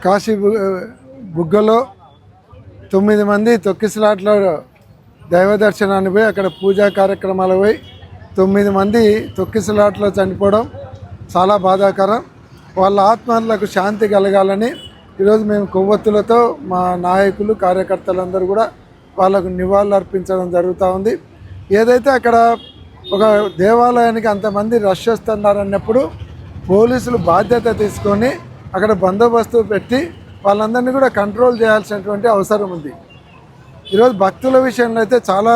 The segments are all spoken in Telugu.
కాశీ బుగ్గలో 9 మంది తొక్కిసలాట్లో దైవ దర్శనాన్ని పోయి అక్కడ పూజా కార్యక్రమాలు పోయి 9 మంది తొక్కిసలాట్లో చనిపోవడం చాలా బాధాకరం. వాళ్ళ ఆత్మలకు శాంతి కలగాలని ఈరోజు మేము కొవ్వొత్తులతో మా నాయకులు కార్యకర్తలందరూ కూడా వాళ్ళకు నివాళులు అర్పించడం జరుగుతూ ఉంది. ఏదైతే అక్కడ ఒక దేవాలయానికి అంతమంది రష్ వస్తున్నారన్నప్పుడు పోలీసులు బాధ్యత తీసుకొని అక్కడ బందోబస్తు పెట్టి వాళ్ళందరినీ కూడా కంట్రోల్ చేయాల్సినటువంటి అవసరం ఉంది. ఈరోజు భక్తుల విషయంలో అయితే చాలా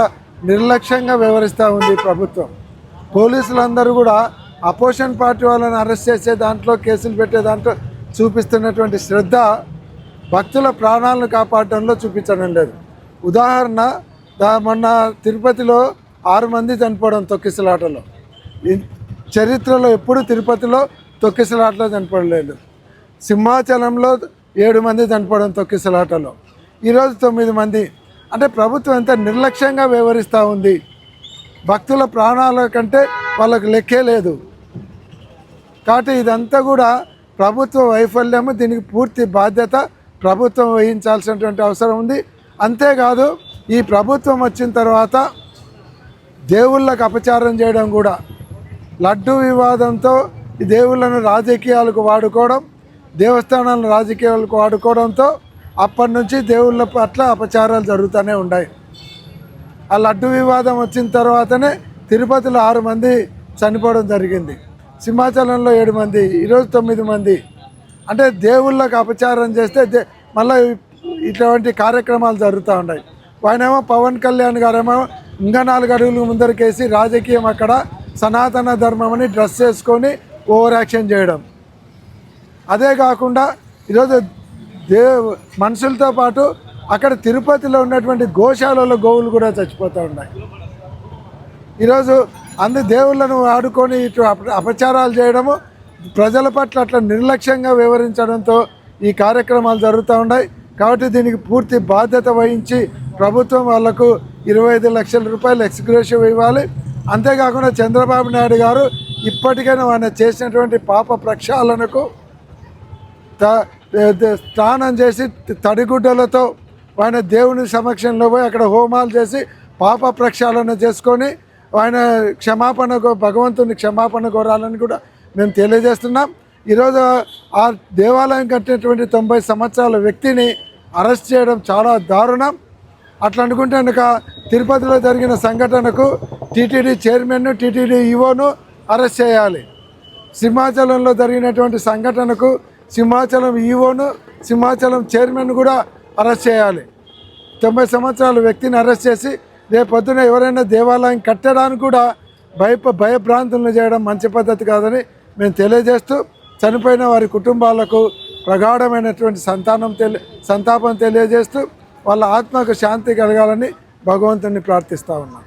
నిర్లక్ష్యంగా వ్యవహరిస్తూ ఉంది ప్రభుత్వం. పోలీసులందరూ కూడా అపోజిషన్ పార్టీ వాళ్ళని అరెస్ట్ చేసే దాంట్లో, కేసులు పెట్టే దాంట్లో చూపిస్తున్నటువంటి శ్రద్ధ భక్తుల ప్రాణాలను కాపాడడంలో చూపించడం లేదు. ఉదాహరణ, మొన్న తిరుపతిలో 6 మంది చనిపోవడం తొక్కిసలాటలో. చరిత్రలో ఎప్పుడు తిరుపతిలో తొక్కిసలాటలో చనిపోలేదు. సింహాచలంలో 7 మంది చనిపోవడం తొక్కిసలాటలో. ఈరోజు 9 మంది. అంటే ప్రభుత్వం ఎంత నిర్లక్ష్యంగా వ్యవహరిస్తూ ఉంది. భక్తుల ప్రాణాల కంటే వాళ్ళకు లెక్కే లేదు. కాబట్టి ఇదంతా కూడా ప్రభుత్వ వైఫల్యము. దీనికి పూర్తి బాధ్యత ప్రభుత్వం వహించాల్సినటువంటి అవసరం ఉంది. అంతేకాదు, ఈ ప్రభుత్వం వచ్చిన తర్వాత దేవుళ్ళకు అపచారం చేయడం కూడా, లడ్డు వివాదంతో ఈ దేవుళ్ళను రాజకీయాలకు వాడుకోవడం, దేవస్థానాలను రాజకీయాలకు వాడుకోవడంతో అప్పటి నుంచి దేవుళ్ళ పట్ల అపచారాలు జరుగుతూనే ఉన్నాయి. ఆ లడ్డు వివాదం వచ్చిన తర్వాతనే తిరుపతిలో 6 మంది చనిపోవడం జరిగింది. సింహాచలంలో 7 మంది, ఈరోజు 9 మంది. అంటే దేవుళ్ళకు అపచారం చేస్తే మళ్ళీ ఇటువంటి కార్యక్రమాలు జరుగుతూ ఉన్నాయి. ఆయనేమో పవన్ కళ్యాణ్ గారేమో ఇంకా 4 అడుగులు ముందరికేసి రాజకీయం అక్కడ సనాతన ధర్మం అని డ్రెస్ చేసుకొని ఓవర్ యాక్షన్ చేయడం. అదే కాకుండా ఈరోజు మనుషులతో పాటు అక్కడ తిరుపతిలో ఉన్నటువంటి గోశాలలో గోవులు కూడా చచ్చిపోతూ ఉన్నాయి. ఈరోజు దేవుళ్ళను ఆడుకొని ఇటు అపచారాలు చేయడము, ప్రజల పట్ల అట్లా నిర్లక్ష్యంగా వ్యవహరించడంతో ఈ కార్యక్రమాలు జరుగుతూ ఉన్నాయి. కాబట్టి దీనికి పూర్తి బాధ్యత వహించి ప్రభుత్వం వాళ్లకు 25 లక్షల రూపాయలు ఎక్స్గ్రేషియో ఇవ్వాలి. అంతేకాకుండా చంద్రబాబు నాయుడు గారు ఇప్పటికైనా ఆయన చేసినటువంటి పాప ప్రక్షాళనకు స్నానం చేసి తడిగుడ్డలతో ఆయన దేవుని సమక్షంలో పోయి అక్కడ హోమాలు చేసి పాప ప్రక్షాళన చేసుకొని ఆయన భగవంతుని క్షమాపణ కోరాలని కూడా మేము తెలియజేస్తున్నాం. ఈరోజు ఆ దేవాలయం కట్టినటువంటి 90 సంవత్సరాల వ్యక్తిని అరెస్ట్ చేయడం చాలా దారుణం. అట్లా అనుకుంటే కనుక తిరుపతిలో జరిగిన సంఘటనకు టీటీడీ చైర్మన్ను, టీటీడీ ఈవోను అరెస్ట్ చేయాలి. సింహాచలంలో జరిగినటువంటి సంఘటనకు సింహాచలం ఈవోను, సింహాచలం చైర్మన్ కూడా అరెస్ట్ చేయాలి. 90 సంవత్సరాల వ్యక్తిని అరెస్ట్ చేసి రేపొద్దున ఎవరైనా దేవాలయం కట్టడానికి కూడా భయభ్రాంతులను చేయడం మంచి పద్ధతి కాదని మేము తెలియజేస్తూ, చనిపోయిన వారి కుటుంబాలకు ప్రగాఢమైనటువంటి సంతాపం తెలియజేస్తూ వాళ్ళ ఆత్మకు శాంతి కలగాలని భగవంతుని ప్రార్థిస్తూ ఉన్నాం.